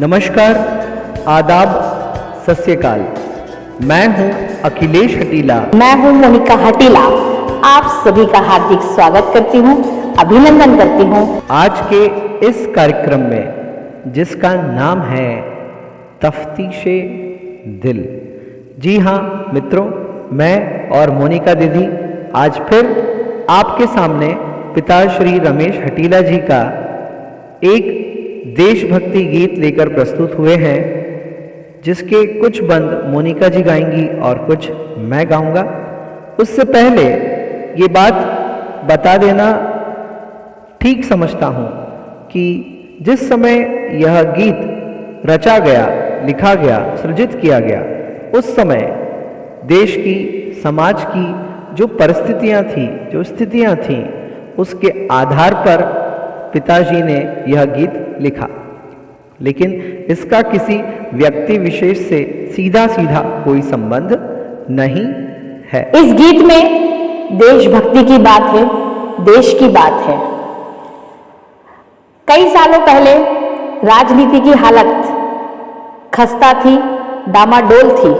नमस्कार, आदाब, सत श्री अकाल। मैं हूं अखिलेश हटीला। मैं हूं मोनिका हटीला। आप सभी का हार्दिक स्वागत करती हूं, अभिनंदन करती हूं। आज के इस कार्यक्रम में जिसका नाम है तफ्तीशे दिल। जी हाँ मित्रों, मैं और मोनिका दीदी आज फिर आपके सामने पिता श्री रमेश हटीला जी का एक देशभक्ति गीत लेकर प्रस्तुत हुए हैं, जिसके कुछ बंद मोनिका जी गाएंगी और कुछ मैं गाऊंगा। उससे पहले ये बात बता देना ठीक समझता हूँ कि जिस समय यह गीत रचा गया, लिखा गया, सृजित किया गया, उस समय देश की, समाज की जो परिस्थितियाँ थी, जो स्थितियाँ थीं, उसके आधार पर पिताजी ने यह गीत लिखा। लेकिन इसका किसी व्यक्ति विशेष से सीधा सीधा कोई संबंध नहीं है। इस गीत में देशभक्ति की बात है, देश की बात है। कई सालों पहले राजनीति की हालत खस्ता थी, डामाडोल थी।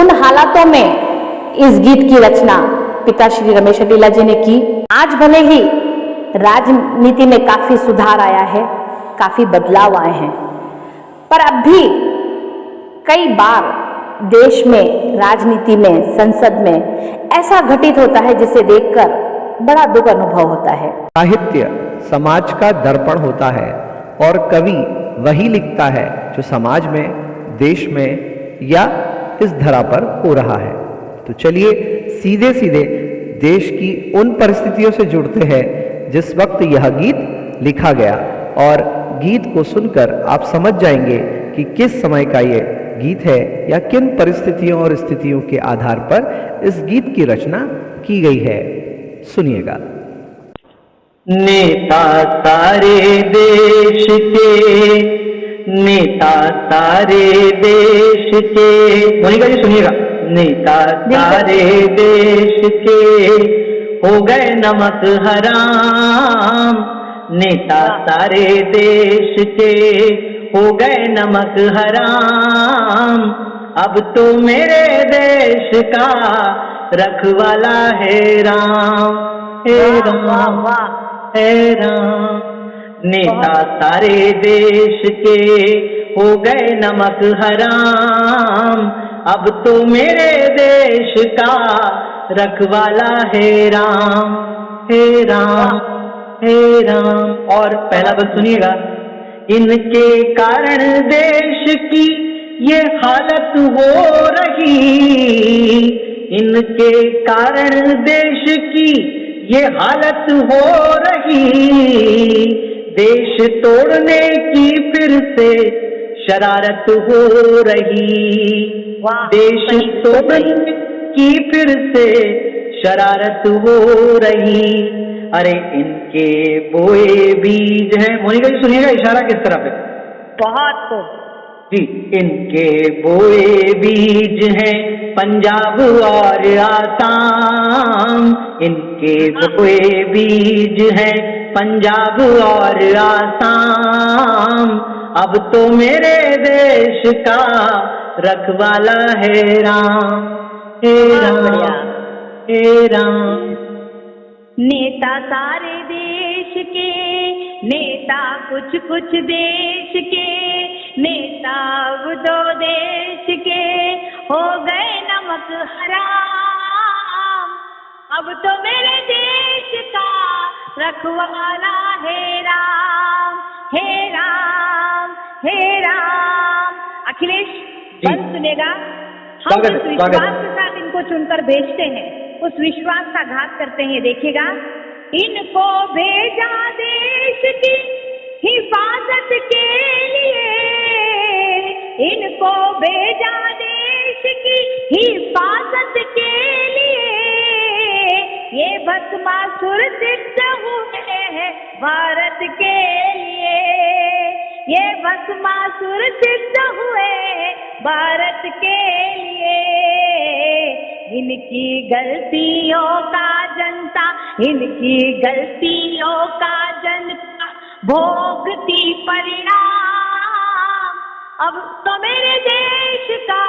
उन हालातों में इस गीत की रचना पिता श्री रमेश हटीला जी ने की। आज भले ही राजनीति में काफी सुधार आया है, काफी बदलाव आए हैं, पर अब भी कई बार देश में, राजनीति में, संसद में ऐसा घटित होता है जिसे देखकर बड़ा दुख अनुभव होता है। साहित्य समाज का दर्पण होता है और कवि वही लिखता है जो समाज में, देश में या इस धरा पर हो रहा है। तो चलिए सीधे सीधे देश की उन परिस्थितियों से जुड़ते हैं जिस वक्त यह गीत लिखा गया, और गीत को सुनकर आप समझ जाएंगे कि किस समय का ये गीत है या किन परिस्थितियों और स्थितियों के आधार पर इस गीत की रचना की गई है। सुनिएगा। नेता सारे देश के, नेता सारे देश के, मोनिका जी सुनिएगा। नेता सारे देश के हो गए नमक हराम, नेता सारे देश के हो गए नमक हराम। अब तो मेरे देश का रखवाला है राम, हे राम, हे राम। नेता सारे देश के हो गए नमक हराम, अब तो मेरे देश का रखवाला है राम, हे राम, हे राम। और पहला बंद सुनिएगा। इनके कारण देश की ये हालत हो रही, इनके कारण देश की ये हालत हो रही। देश तोड़ने की फिर से शरारत हो रही, देश तोड़ने की फिर से शरारत हो रही। अरे इनके बोए बीज हैं, मोनिका जी सुनिएगा, इशारा किस तरफ है? बहुत तो जी, इनके बोए बीज हैं पंजाब और आसाम, इनके बोए बीज हैं पंजाब और आसाम। अब तो मेरे देश का रखवाला है राम, हे राम, हे राम। नेता सारे देश के, नेता कुछ कुछ देश के, नेता अब दो देश के हो गए नमक हराम। अब तो मेरे देश का रखवाला है राम, हे राम, हे राम। अखिलेश बंद सुनेगा। हम जिस विश्वास के साथ इनको चुनकर भेजते हैं, उस विश्वास का घात करते हैं। देखिएगा, इनको भेजा देश की हिफाजत के लिए, इनको भेजा देश की हिफाजत के लिए। ये भस्मासुर सिद्ध हुए हैं भारत के लिए, ये भस्मासुर सिद्ध हुए भारत के लिए। इनकी गलतियों का जनता, इनकी गलतियों का जनता भोगती परिणाम। अब तो मेरे देश का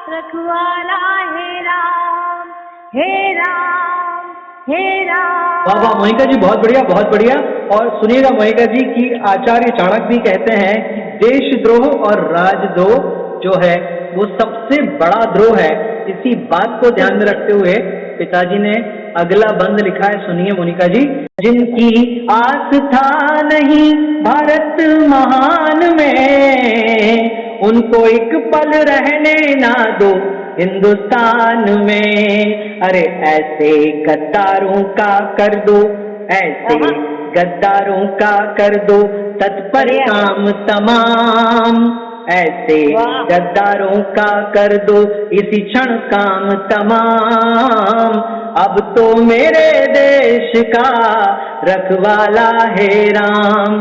रखवाला है राम, हे राम, हे राम। वाह वाह मोनिका जी, बहुत बढ़िया बहुत बढ़िया। और सुनिएगा मोनिका जी कि आचार्य चाणक्य भी कहते हैं कि देशद्रोह और राजद्रोह जो है वो सबसे बड़ा द्रोह है। इसी बात को ध्यान में रखते हुए पिताजी ने अगला बंद लिखा है, सुनिए मोनिका जी। जिनकी आस्था नहीं भारत महान में, उनको एक पल रहने ना दो हिंदुस्तान में। अरे ऐसे गद्दारों का कर दो, ऐसे गद्दारों का कर दो तत्पर काम तमाम, ऐसे गद्दारों का कर दो इसी क्षण काम तमाम। अब तो मेरे देश का रखवाला है राम,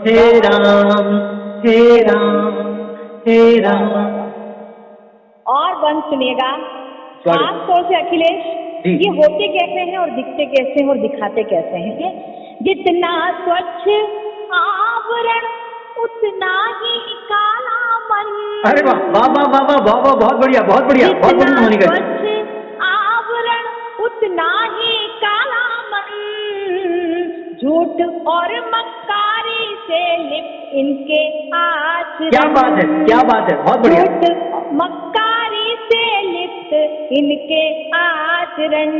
हे राम, हे राम, हे राम। और बंद सुनिएगा, खास तौर से अखिलेश, ये होते कैसे हैं और दिखते कैसे हैं और दिखाते कैसे हैं। जितना स्वच्छ आवरण उतना ही काला मन। अरे वाह वाह वाह वाह वाह वाह वाह, बहुत बढ़िया बहुत बढ़िया बहुत बढ़िया मोनिका जी। स्वच्छ आवरण उतना ही काला मन, झूठ और मक्कारी से लिप्त इनके आचरण। क्या बात है क्या बात है, बहुत बढ़िया। झूठ मक्कारी से लिप्त इनके आचरण।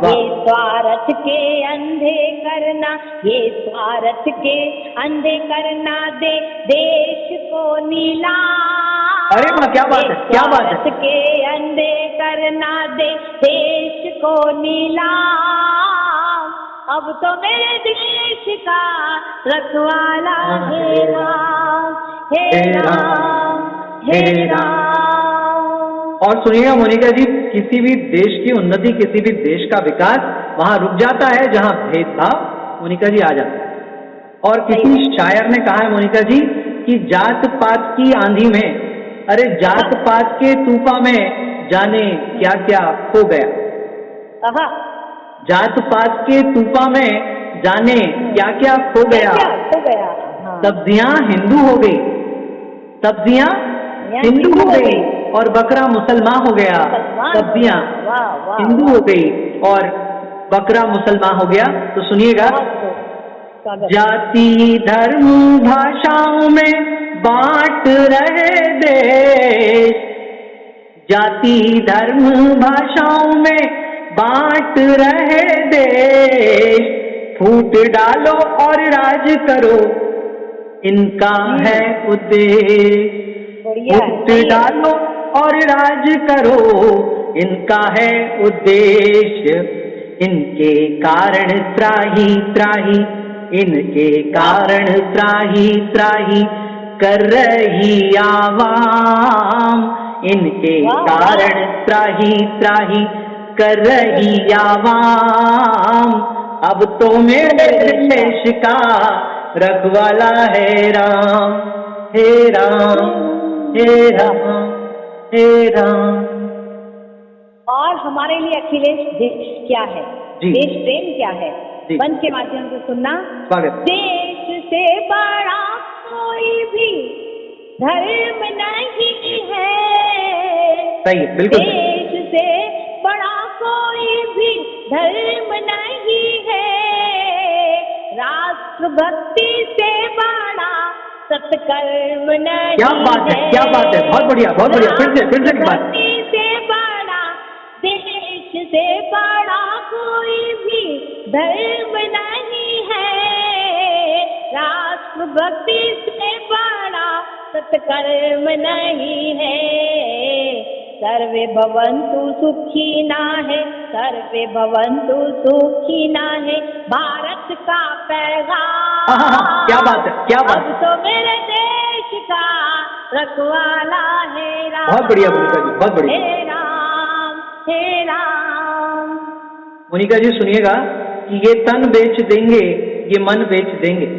ये स्वार्थ के अंधे करना, ये स्वार्थ के अंधे करना दे देश को नीलाम। अरे वाह क्या बात है क्या बात है। स्वार्थ के अंधे करना दे देश को नीलाम। अब तो मेरे देश का रखवाला है राम, हे राम, हे राम। और सुनिएगा मोनिका जी, किसी भी देश की उन्नति, किसी भी देश का विकास वहां रुक जाता है जहां भेदभाव मोनिका जी आ जाता है। और किसी शायर ने कहा है मोनिका जी कि जात पात की आंधी में, अरे जात पात के तूफा में जाने क्या क्या खो गया। जात पात के तूफा में जाने क्या क्या खो गया। सब्जियां हिंदू हो गई, सब्जियां हिंदू हो गई और बकरा मुसलमान हो गया। सब्जियां हिंदू हो गई और बकरा मुसलमान हो गया। तो सुनिएगा, जाति धर्म भाषाओं में बांट रहे देश, जाति धर्म भाषाओं में बांट रहे देश। फूट डालो और राज करो इनका है उद्देश्य। फूट डालो और राज करो इनका है उद्देश्य। इनके कारण त्राही त्राही, इनके कारण त्राही त्राही कर रही आवाम। इनके कारण त्राही त्राही कर रही आवाम। अब तो मेरे देश का रखवाला है राम, हे राम, हे राम, हे राम। और हमारे लिए अखिलेश देश क्या है, देश प्रेम क्या है, बंद के माध्यम से सुनना। देश से बड़ा कोई भी धर्म नहीं है। सही, बिल्कुल। देश से बड़ा कोई भी धर्म नहीं है। राष्ट्र भक्ति से बड़ा सत्कर्म नहीं। क्या बात है क्या बात है, बहुत बढ़िया बहुत बढ़िया। फिर से बात। से बड़ा देश से बड़ा कोई भी धर्म नहीं है। राष्ट्र भक्ति से बड़ा सत्कर्म नहीं है। सर्वे भवन्तु सुखिना है, सर्वे भवन्तु सुखिना है भारत का पैगाम। क्या बात है क्या बात। अब तो मेरे देश का रखवाला है राम। बहुत बढ़िया मोनिका जी, बहुत बढ़िया। हे राम, हे राम। मोनिका जी सुनिएगा कि ये तन बेच देंगे, ये मन बेच देंगे।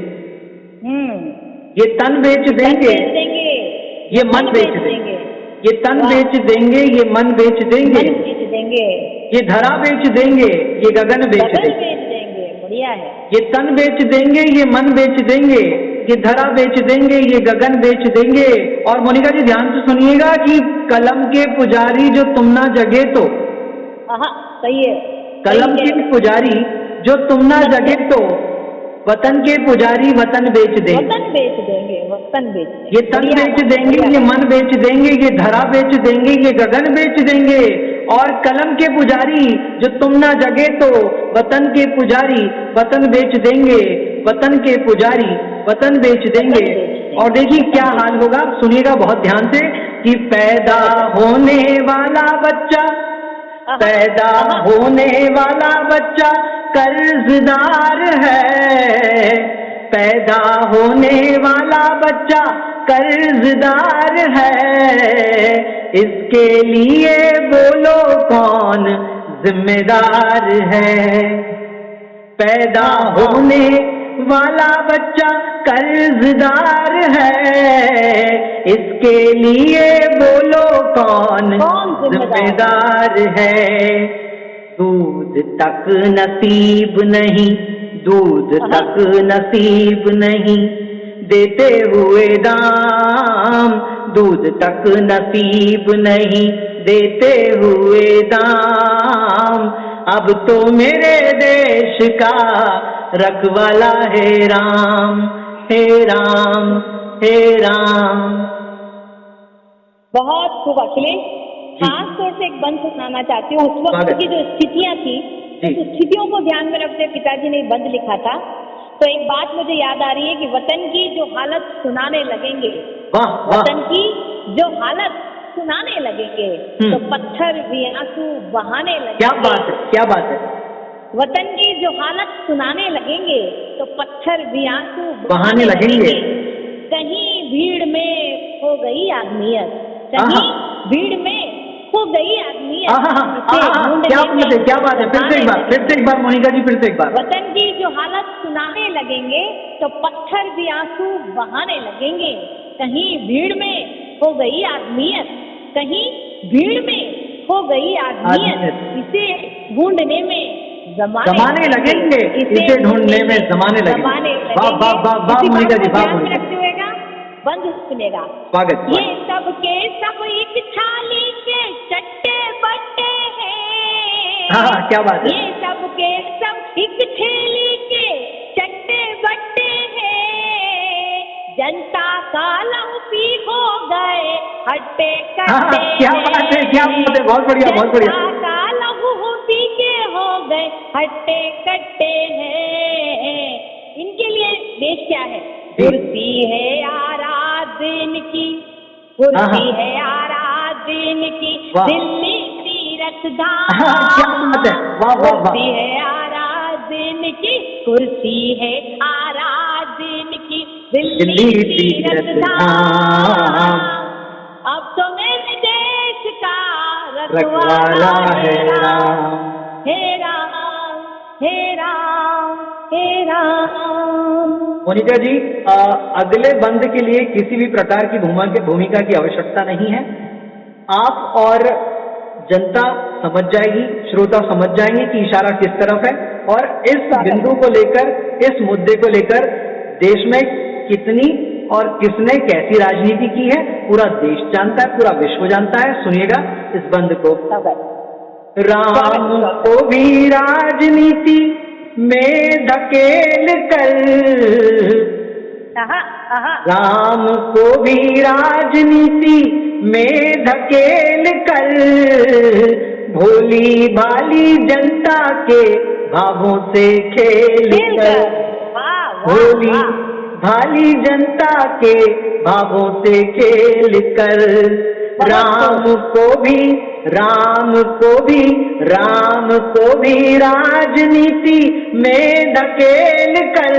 ये तन बेच देंगे, ये मन बेच देंगे। ये तन बेच देंगे, ये मन बेच देंगे। ये धरा बेच देंगे, ये गगन बेच देंगे। बढ़िया है। ये तन बेच देंगे, ये मन बेच देंगे, ये धरा बेच देंगे, ये गगन बेच देंगे। और मोनिका जी ध्यान से सुनिएगा कि कलम के पुजारी जो तुम ना जगे तो, सही है, कलम के पुजारी जो तुम ना जगे तो, वतन के पुजारी वतन बेच देंगे। वतन बेच देंगे, वतन बेच देंगे, ये तन बेच देंगे, ये मन बेच देंगे, ये धरा बेच देंगे, ये गगन बेच देंगे। और कलम के पुजारी जो तुम ना जगे तो, वतन के पुजारी वतन बेच देंगे, वतन के पुजारी वतन बेच देंगे। और देखिए क्या हाल होगा, सुनिएगा बहुत ध्यान से कि पैदा होने वाला बच्चा, पैदा होने वाला बच्चा कर्जदार है, पैदा होने वाला बच्चा कर्जदार है, इसके लिए बोलो कौन जिम्मेदार है। पैदा होने वाला बच्चा कर्जदार है, इसके लिए बोलो कौन जिम्मेदार है। दूध तक नसीब नहीं, दूध तक नसीब नहीं, देते हुए दाम, दूध तक नसीब नहीं, देते हुए दाम। अब तो मेरे देश का रखवाला है राम, हे राम, हे राम। बहुत खूब अखिलेश, खास तौर से एक बंद सुनाना चाहती हूँ। उस वक्त की जो स्थितियां थी, उस स्थितियों को ध्यान में रखते पिताजी ने बंद लिखा था। तो एक बात मुझे याद आ रही है कि वतन की जो हालत सुनाने लगेंगे, वतन की जो हालत सुनाने लगेंगे तो पत्थर भी आंसू बहाने लगेंगे। क्या बात है, क्या बात है। वतन की जो हालत सुनाने लगेंगे तो पत्थर भी आंसू बहाने लगेंगे। कहीं भीड़ में खो गई आदमियत, कहीं भीड़ में खो गई आदमियत। क्या बात है, फिर से एक बार मोनिका जी, फिर से एक बार। वतन की जो हालत सुनाने लगेंगे तो पत्थर भी आंसू बहाने लगेंगे, कहीं भीड़ में खो गई आदमियत, कहीं भीड़ में खो गई आदमियत। इसे ढूंढने में जमाने लगेंगे, इसे ढूंढने में जमाने लगेंगे। वाह वाह वाह वाह मोनिका जी, वाह मोनिका। रखते हुएगा बंद सुनेगा। स्वागत। ये सब के सब एक थाली के चट्टे बट्टे हैं। हाँ, क्या बात है। ये सब के सब एक थैली के चट्टे बट्टे हैं, जनता का लहू पी हो गए हट्टे कट्टे। क्या बात है, क्या बात है, बहुत बढ़िया, बहुत बढ़िया। जनता का लहू पी के हो गए हट्टे कट्टे हैं। इनके लिए देश क्या है? कुर्सी है आराधन की, कुर्सी है आराधन की, दिल्ली तीरथ धाम। कुर्सी है आराधन की, कुर्सी है आराधन की, दिल्ली तीरथ धाम। अब तो मेरे देश का रखवाला है राम, हे राम, हे राम, हे राम। मोनिका जी, अगले बंद के लिए किसी भी प्रकार की भूमिका की आवश्यकता नहीं है। आप और जनता समझ जाएगी, श्रोता समझ जाएंगे कि इशारा किस तरफ है। और इस बिंदु को लेकर, इस मुद्दे को लेकर देश में कितनी और किसने कैसी राजनीति की है पूरा देश जानता है, पूरा विश्व जानता है। सुनिएगा इस बंद को। राम को भी राजनीति में धकेल कर, राम को भी राजनीति में धकेल कर, भोली भाली जनता के भावों से खेल कर, भोली भाली जनता के भावों से खेल कर, राम को भी राजनीति में धकेल कर,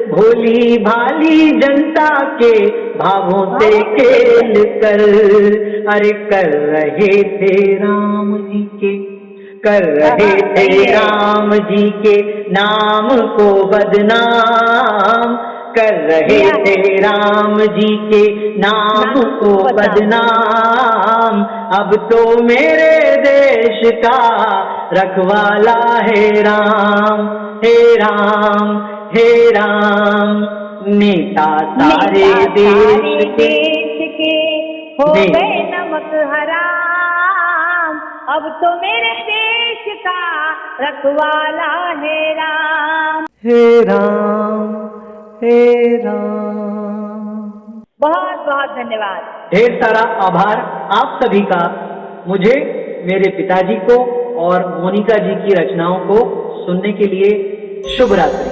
भोली भाली जनता के भावों से खेल कर। अरे कर रहे थे राम जी के, कर रहे थे राम जी के नाम को बदनाम, कर रहे थे राम जी के नाम को बदनाम। अब तो मेरे देश का रखवाला है राम, हे राम, हे राम। नेता सारे देश के हो गए नमक हराम, अब तो मेरे देश का रखवाला है राम। हे राम, हे राम। बहुत बहुत धन्यवाद। ढेर सारा आभार आप सभी का, मुझे, मेरे पिताजी को और मोनिका जी की रचनाओं को सुनने के लिए। शुभ रात्रि।